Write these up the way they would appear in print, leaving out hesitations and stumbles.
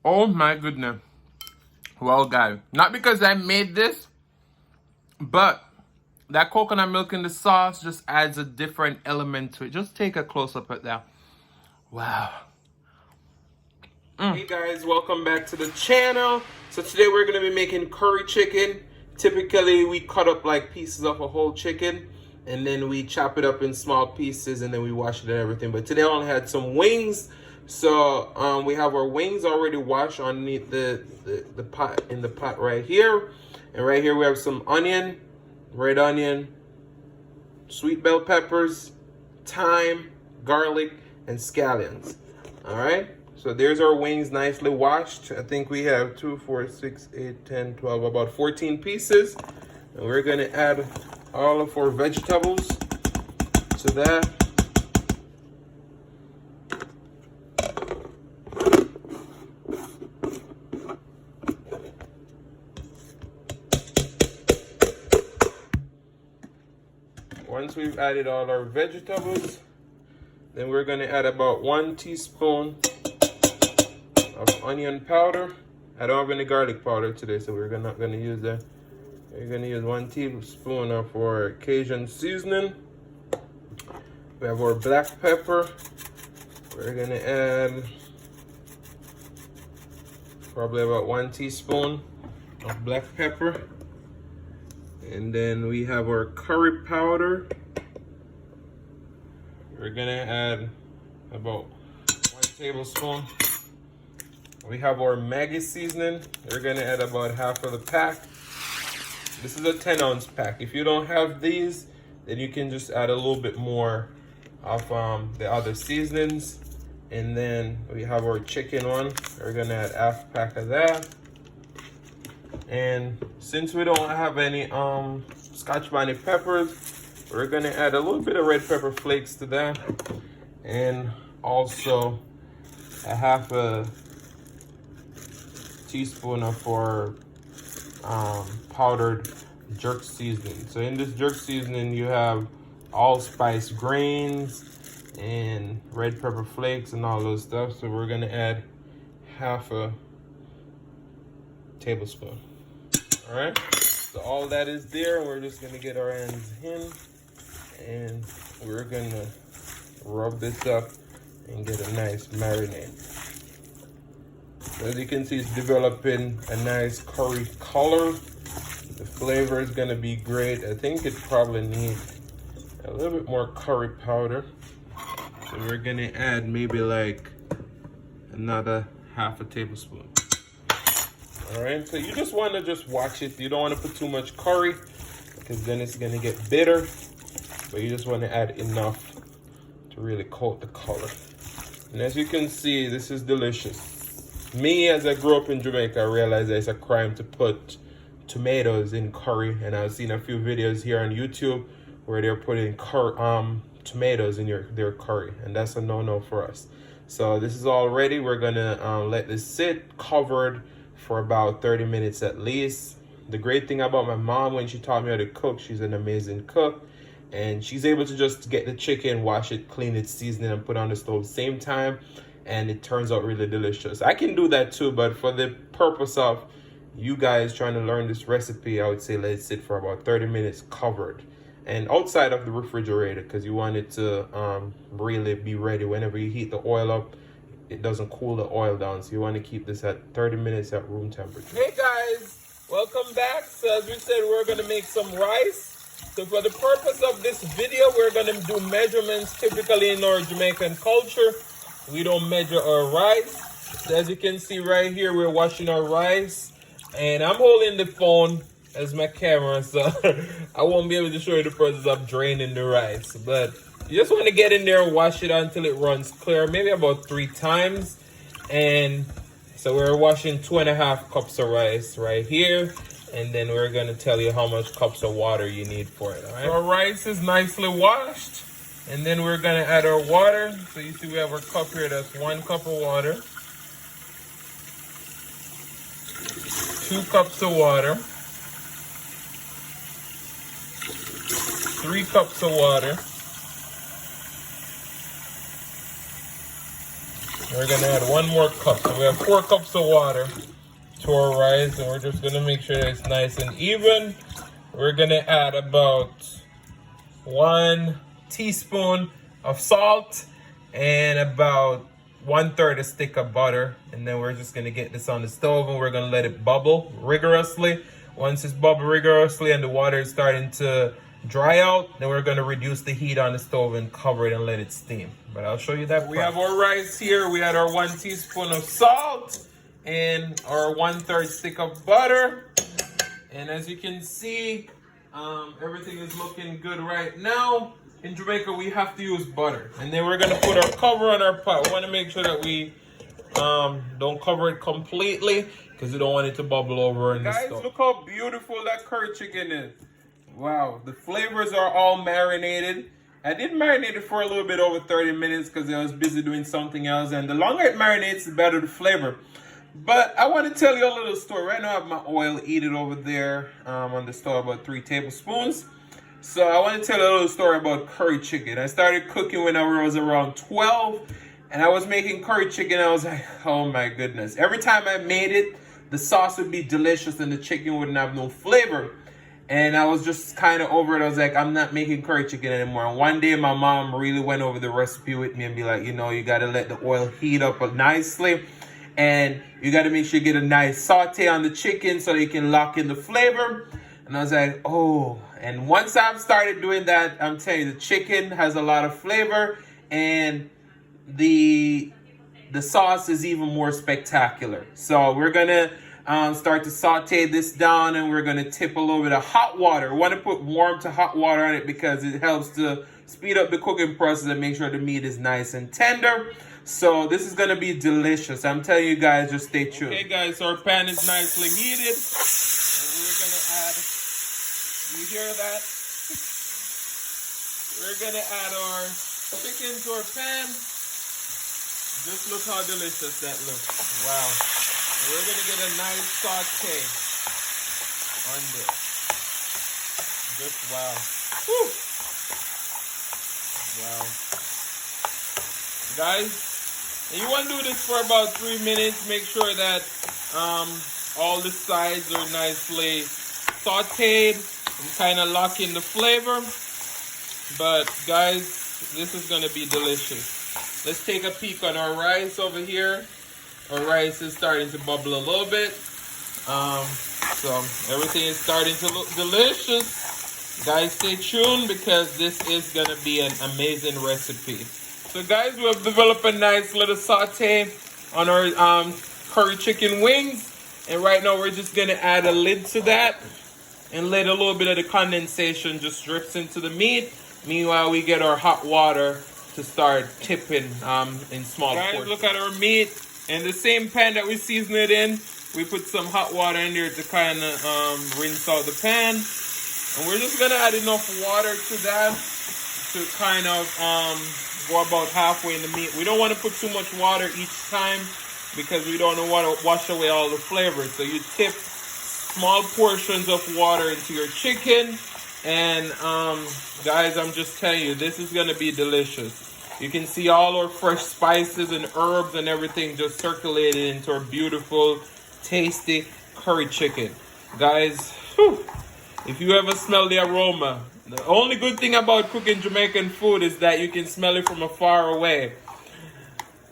Oh my goodness. Well, guys, not because I made this, but that coconut milk in the sauce just adds a different element to it. Just take a close up at that. Wow. Hey guys, welcome back to the channel. So today we're going to be making curry chicken. Typically we cut up like pieces of a whole chicken and then we chop it up in small pieces and then we wash it and everything. But today I only had some wings. So we have our wings already washed underneath the pot, in the pot right here. And right here we have some onion, red onion, sweet bell peppers, thyme, garlic, and scallions. All right. So there's our wings nicely washed. I think we have 2, 4, 6, 8, 10, 12, about 14 pieces. And we're going to add all of our vegetables to that. Once we've added all our vegetables, then we're going to add about 1 teaspoon of onion powder. I don't have any garlic powder today, so we're not going to use that. We're going to use 1 teaspoon of our Cajun seasoning. We have our black pepper. We're going to add probably about 1 teaspoon of black pepper. And then we have our curry powder. We're going to add about 1 tablespoon. We have our Maggi seasoning. We're going to add about half of the pack. This is a 10-ounce pack. If you don't have these, then you can just add a little bit more of the other seasonings. And then we have our chicken one. We're going to add half pack of that. And since we don't have any Scotch bonnet peppers, we're going to add a little bit of red pepper flakes to that. And also a half a teaspoon of our powdered jerk seasoning. So in this jerk seasoning you have allspice grains and red pepper flakes and all those stuff. So we're gonna add half a tablespoon. All right, so all that is there, and we're just gonna get our hands in and we're gonna rub this up and get a nice marinade. As you can see, it's developing a nice curry color. The flavor is going to be great. I think it probably needs a little bit more curry powder. So we're going to add maybe like another half a tablespoon. All right, so you just want to just watch it. You don't want to put too much curry because then it's going to get bitter. But you just want to add enough to really coat the color. And as you can see, this is delicious. Me, as I grew up in Jamaica, I realized that it's a crime to put tomatoes in curry, and I've seen a few videos here on YouTube where they're putting tomatoes in their curry, and that's a no-no for us. So this is all ready. We're gonna let this sit covered for about 30 minutes at least. The great thing about my mom, when she taught me how to cook, she's an amazing cook, and she's able to just get the chicken, wash it, clean it, season it, and put it on the stove same time. And it turns out really delicious. I can do that too, but for the purpose of you guys trying to learn this recipe, I would say let it sit for about 30 minutes covered and outside of the refrigerator, because you want it to really be ready. Whenever you heat the oil up, it doesn't cool the oil down, so you want to keep this at 30 minutes at room temperature. Hey guys, welcome back. So as we said, we're going to make some rice. So for the purpose of this video, we're going to do measurements. Typically in our Jamaican culture, we don't measure our rice. So as you can see right here, we're washing our rice. And I'm holding the phone as my camera, so I won't be able to show you the process of draining the rice. But you just want to get in there and wash it until it runs clear, maybe about 3 times. And so we're washing 2.5 cups of rice right here. And then we're going to tell you how much cups of water you need for it, all right? So our rice is nicely washed. And then we're going to add our water. So you see we have our cup here. That's 1 cup of water. 2 cups of water. 3 cups of water. We're gonna add 1 more cup. So we have 4 cups of water to our rice, and we're just gonna make sure that it's nice and even. We're gonna add about 1 teaspoon of salt and about 1/3 a stick of butter, and then we're just gonna get this on the stove and we're gonna let it bubble rigorously. Once it's bubbled rigorously and the water is starting to dry out, then we're gonna reduce the heat on the stove and cover it and let it steam. But I'll show you that. We have our rice here. We had our 1 teaspoon of salt and our 1/3 stick of butter. And as you can see, everything is looking good right now. In Jamaica, we have to use butter. And then we're gonna put our cover on our pot. We wanna make sure that we don't cover it completely because we don't want it to bubble over in the stove. Guys, look how beautiful that curry chicken is. Wow, the flavors are all marinated. I did marinate it for a little bit over 30 minutes because I was busy doing something else. And the longer it marinates, the better the flavor. But I want to tell you a little story. Right now I have my oil heated over there on the stove, about 3 tablespoons. So I want to tell you a little story about curry chicken. I started cooking when I was around 12. And I was making curry chicken. I was like, oh my goodness. Every time I made it, the sauce would be delicious and the chicken wouldn't have no flavor. And I was just kind of over it. I was like, I'm not making curry chicken anymore. And one day my mom really went over the recipe with me and be like, you know, you got to let the oil heat up nicely. And you got to make sure you get a nice saute on the chicken so you can lock in the flavor. And I was like, oh. And once I've started doing that, I'm telling you, the chicken has a lot of flavor. And the sauce is even more spectacular. So we're going to start to saute this down, and we're going to tip a little bit of hot water. We want to put warm to hot water on it because it helps to speed up the cooking process and make sure the meat is nice and tender. So this is going to be delicious. I'm telling you guys, just stay tuned. Okay guys, so our pan is nicely heated, and we're going to add, you hear that? We're going to add our chicken to our pan. Just look how delicious that looks. Wow. And we're going to get a nice saute on this. Just wow. Woo. Wow. Guys, and you want to do this for about 3 minutes. Make sure that all the sides are nicely sauteed and kind of lock in the flavor. But guys, this is going to be delicious. Let's take a peek on our rice over here. Our rice is starting to bubble a little bit. So everything is starting to look delicious. Guys, stay tuned because this is going to be an amazing recipe. So guys, we have developed a nice little saute on our curry chicken wings. And right now we're just going to add a lid to that and let a little bit of the condensation just drips into the meat. Meanwhile, we get our hot water to start tipping in small portions. Guys, look at our meat. In the same pan that we season it in, we put some hot water in there to kind of rinse out the pan. And we're just going to add enough water to that to kind of go about halfway in the meat. We don't want to put too much water each time because we don't want to wash away all the flavors. So you tip small portions of water into your chicken. And guys, I'm just telling you, this is going to be delicious. You can see all our fresh spices and herbs and everything just circulated into our beautiful, tasty curry chicken. Guys, whew, if you ever smell the aroma, the only good thing about cooking Jamaican food is that you can smell it from afar away.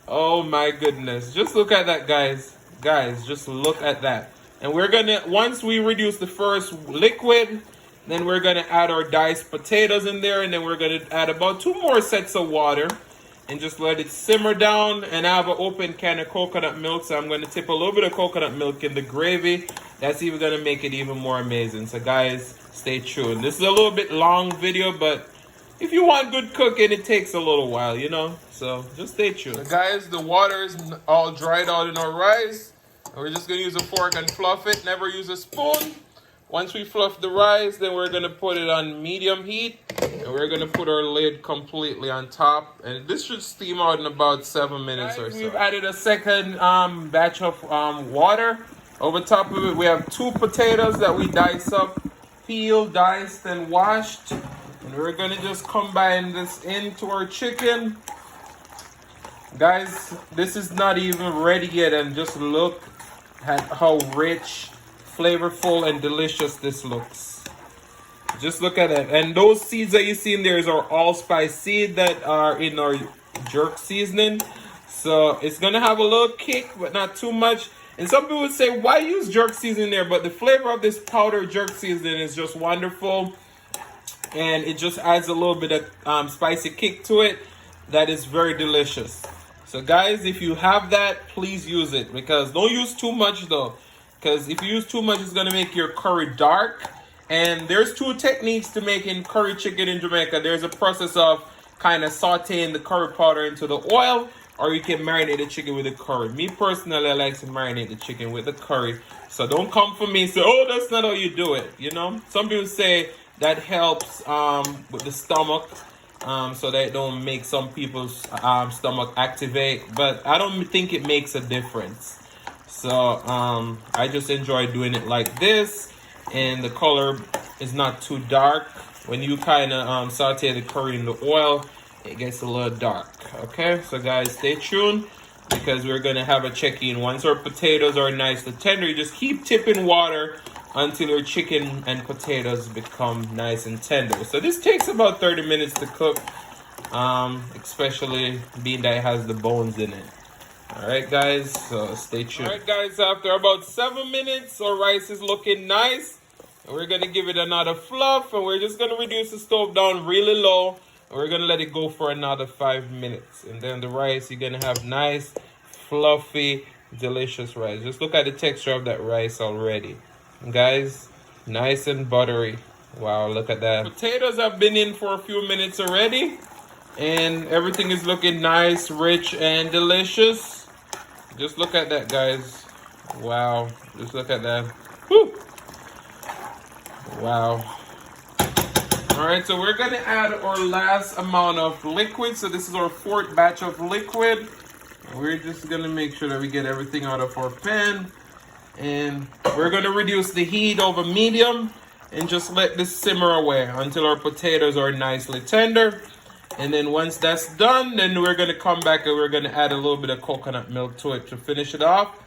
Oh my goodness. Just look at that, guys. Guys, just look at that. And we're going to, once we reduce the first liquid, then we're going to add our diced potatoes in there. And then we're going to add about 2 more sets of water. And just let it simmer down. And I have an open can of coconut milk. So I'm going to tip a little bit of coconut milk in the gravy. That's even going to make it even more amazing. So guys, stay tuned. This is a little bit long video. But if you want good cooking, it takes a little while, you know. So just stay tuned. So guys, the water is all dried out in our rice. And we're just going to use a fork and fluff it. Never use a spoon. Once we fluff the rice, then we're going to put it on medium heat. And we're going to put our lid completely on top. And this should steam out in about 7 minutes or so. We've added a second batch of water. Over top of it, we have 2 potatoes that we dice up, peeled, diced, and washed. And we're going to just combine this into our chicken. Guys, this is not even ready yet, and just look at how rich, flavorful, and delicious this looks. Just look at it. And those seeds that you see in there are allspice seed that are in our jerk seasoning. So it's gonna have a little kick, but not too much. And some people would say, why use jerk seasoning there? But the flavor of this powdered jerk seasoning is just wonderful. And it just adds a little bit of spicy kick to it that is very delicious. So guys, if you have that, please use it, because don't use too much though, because if you use too much, it's gonna make your curry dark. And there's two techniques to making curry chicken in Jamaica. There's a process of kind of sauteing the curry powder into the oil, or you can marinate the chicken with the curry. Me personally, I like to marinate the chicken with the curry. So don't come for me and say, oh, that's not how you do it. You know, some people say that helps with the stomach, so that it don't make some people's stomach activate. But I don't think it makes a difference. So I just enjoy doing it like this. And the color is not too dark. When you kind of saute the curry in the oil, it gets a little dark. Okay, so guys, stay tuned, because we're gonna have a check-in. Once our potatoes are nice and tender, you just keep tipping water until your chicken and potatoes become nice and tender. So this takes about 30 minutes to cook, especially being that it has the bones in it. All right, guys, so stay tuned. All right, guys, after about 7 minutes, our rice is looking nice. And we're gonna give it another fluff, and we're just gonna reduce the stove down really low. And we're gonna let it go for another 5 minutes. And then the rice, you're gonna have nice, fluffy, delicious rice. Just look at the texture of that rice already. Guys, nice and buttery. Wow, look at that. Potatoes have been in for a few minutes already, and everything is looking nice, rich, and delicious. Just look at that, guys. Wow, just look at that. Whew. Wow. All right, so we're gonna add our last amount of liquid. So this is our 4th batch of liquid. We're just gonna make sure that we get everything out of our pan. And we're gonna reduce the heat over medium and just let this simmer away until our potatoes are nicely tender. And then once that's done, then we're gonna come back and we're gonna add a little bit of coconut milk to it to finish it off.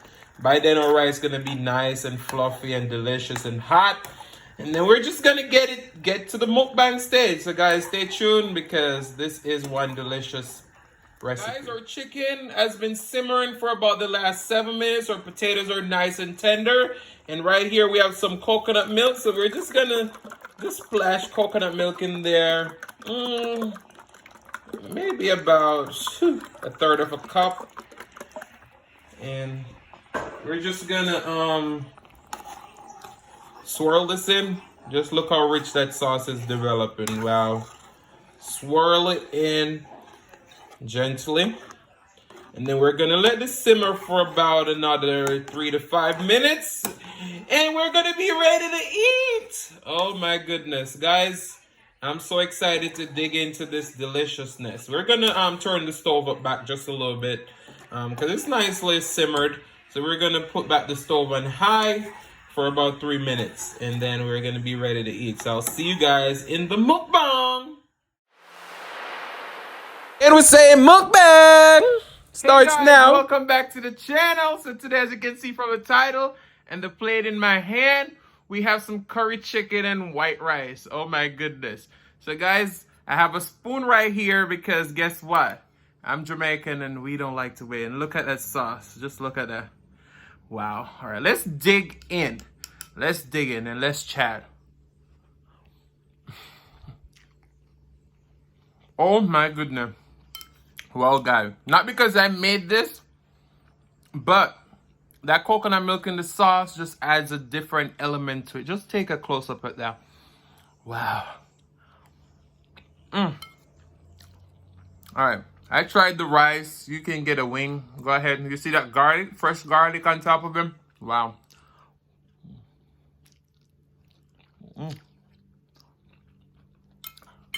By then our rice is gonna be nice and fluffy and delicious and hot. And then we're just gonna get to the mukbang stage. So guys, stay tuned, because this is one delicious recipe. Guys, our chicken has been simmering for about the last 7 minutes. Our potatoes are nice and tender. And right here we have some coconut milk. So we're just gonna splash coconut milk in there. Maybe about 1/3 of a cup. And we're just gonna swirl this in. Just look how rich that sauce is developing. Wow. Swirl it in gently. And then we're gonna let this simmer for about another 3 to 5 minutes. And we're gonna be ready to eat. Oh my goodness, guys. I'm so excited to dig into this deliciousness. We're gonna turn the stove up back just a little bit, because it's nicely simmered. So we're gonna put back the stove on high for about 3 minutes, and then we're gonna be ready to eat. So I'll see you guys in the mukbang. And we say mukbang starts hey guys, now. Welcome back to the channel. So today, as you can see from the title and the plate in my hand, we have some curry chicken and white rice. Oh my goodness. So guys, I have a spoon right here because guess what? I'm Jamaican and we don't like to wait. And look at that sauce. Just look at that. Wow. All right, let's dig in. Let's dig in and let's chat. Oh my goodness. Well, guys, not because I made this, but that coconut milk in the sauce just adds a different element to it. Just take a close up at that. Wow. All right. I tried the rice. You can get a wing. Go ahead. You see that garlic? Fresh garlic on top of him? Wow.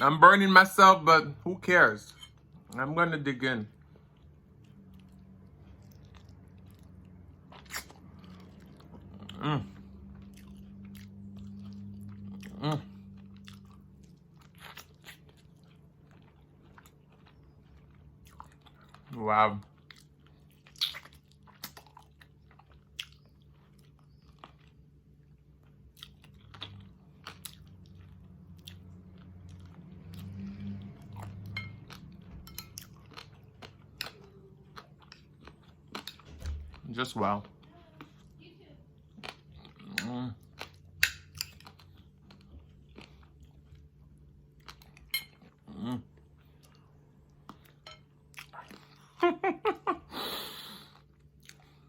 I'm burning myself, but who cares? I'm going to dig in. Wow. Just wow. Mm. Mm.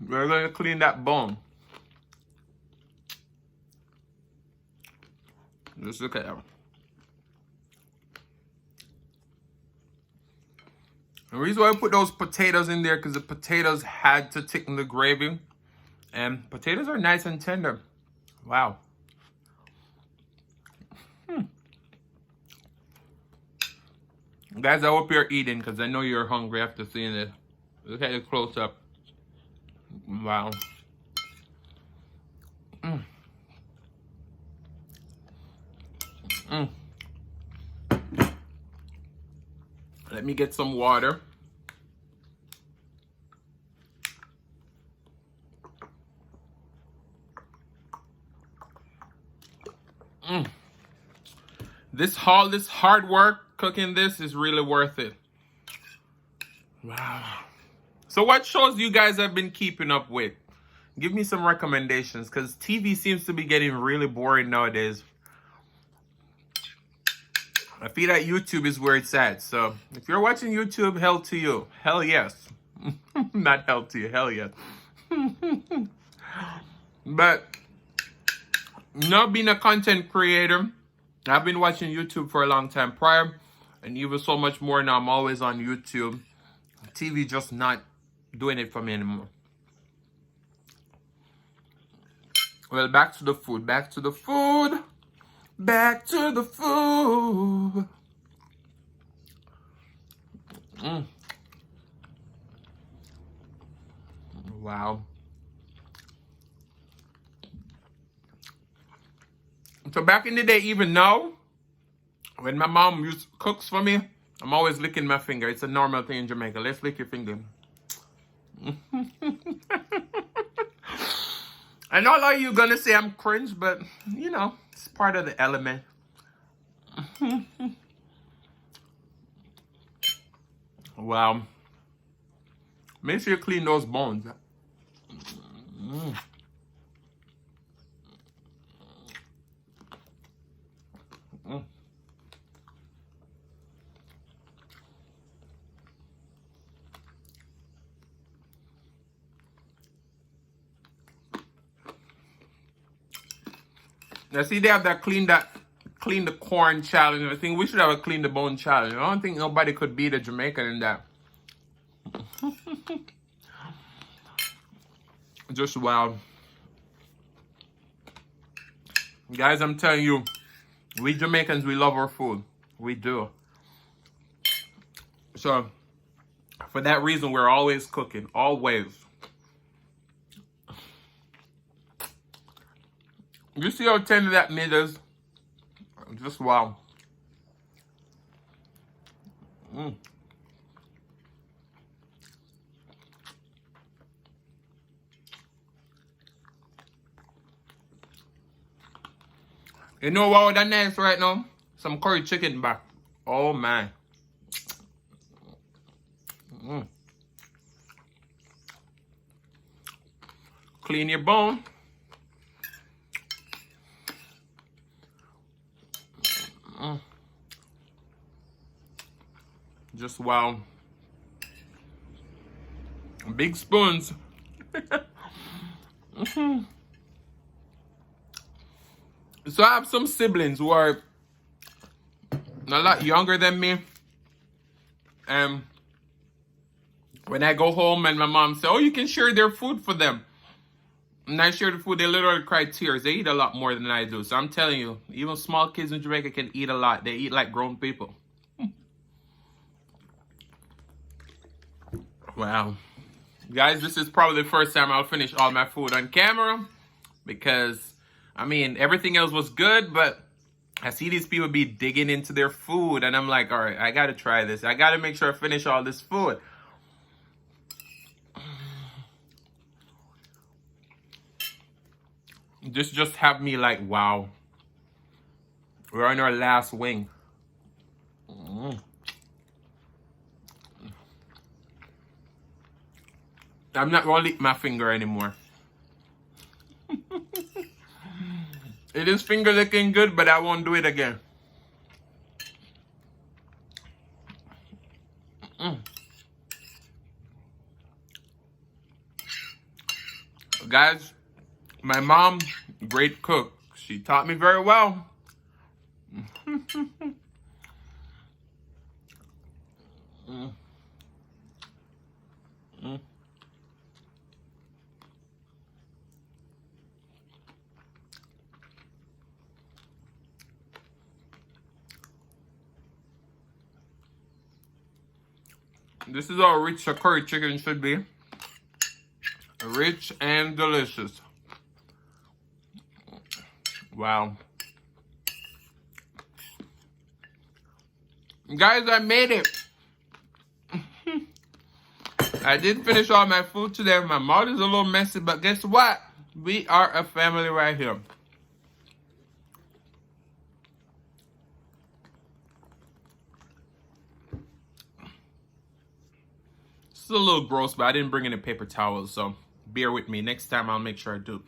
We're going to clean that bone. Just look at that. The reason why I put those potatoes in there because the potatoes had to thicken the gravy. And potatoes are nice and tender. Wow. Guys, I hope you're eating because I know you're hungry after seeing it. Look at it close up. Wow. Mm. Mm. Let me get some water. Mm. This hard work cooking this is really worth it. Wow. So what shows you guys have been keeping up with? Give me some recommendations because TV seems to be getting really boring nowadays. I feel that YouTube is where it's at. So if you're watching YouTube, hell to you. Hell yes. Not hell to you, hell yes. But not being a content creator, I've been watching YouTube for a long time prior, and even so much more now. I'm always on YouTube. TV just not doing it for me anymore. Well, back to the food. Back to the food. Back to the food. Mm. Wow. So back in the day, even now, when my mom cooks for me, I'm always licking my finger. It's a normal thing in Jamaica. Let's lick your finger. I know a lot of you gonna say I'm cringe, but you know, it's part of the element. Wow. Make sure you clean those bones. Mm. Mm. Now see, they have that clean the corn challenge. I think we should have a clean the bone challenge. I don't think nobody could beat a Jamaican in that. Just wow. Guys, I'm telling you, we Jamaicans, we love our food. We do. So, for that reason, we're always cooking. Always. You see how tender that meat is? Just wow. Mm. You know what would that nice right now? Some curry chicken back. Oh man. Mm. Clean your bone. Mm. Just wow. Big spoons. Mm-hmm. So I have some siblings who are a lot younger than me. And when I go home and my mom says, oh, you can share their food for them. And I share the food, they literally cry tears. They eat a lot more than I do. So I'm telling you, even small kids in Jamaica can eat a lot. They eat like grown people. Wow. Guys, this is probably the first time I'll finish all my food on camera. Because, I mean, everything else was good, but I see these people be digging into their food. And I'm like, all right, I got to try this. I got to make sure I finish all this food. This just have me like, wow. We're on our last wing. Mm. I'm not gonna lick my finger anymore. It is finger licking good, but I won't do it again. Mm. Guys, my mom, great cook. She taught me very well. Mm. Mm. This is how rich a curry chicken should be. Rich and delicious. Wow. Guys, I made it. I did finish all my food today. My mouth is a little messy, but guess what? We are a family right here. It's a little gross, but I didn't bring any paper towels, so bear with me. Next time, I'll make sure I do.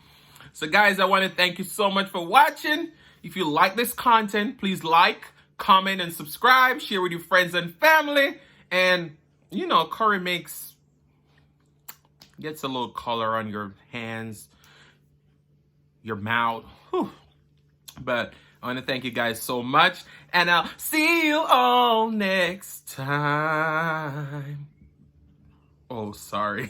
So, guys, I want to thank you so much for watching. If you like this content, please like, comment, and subscribe. Share with your friends and family. And, you know, curry gets a little color on your hands, your mouth. Whew. But I want to thank you guys so much. And I'll see you all next time. Oh, sorry.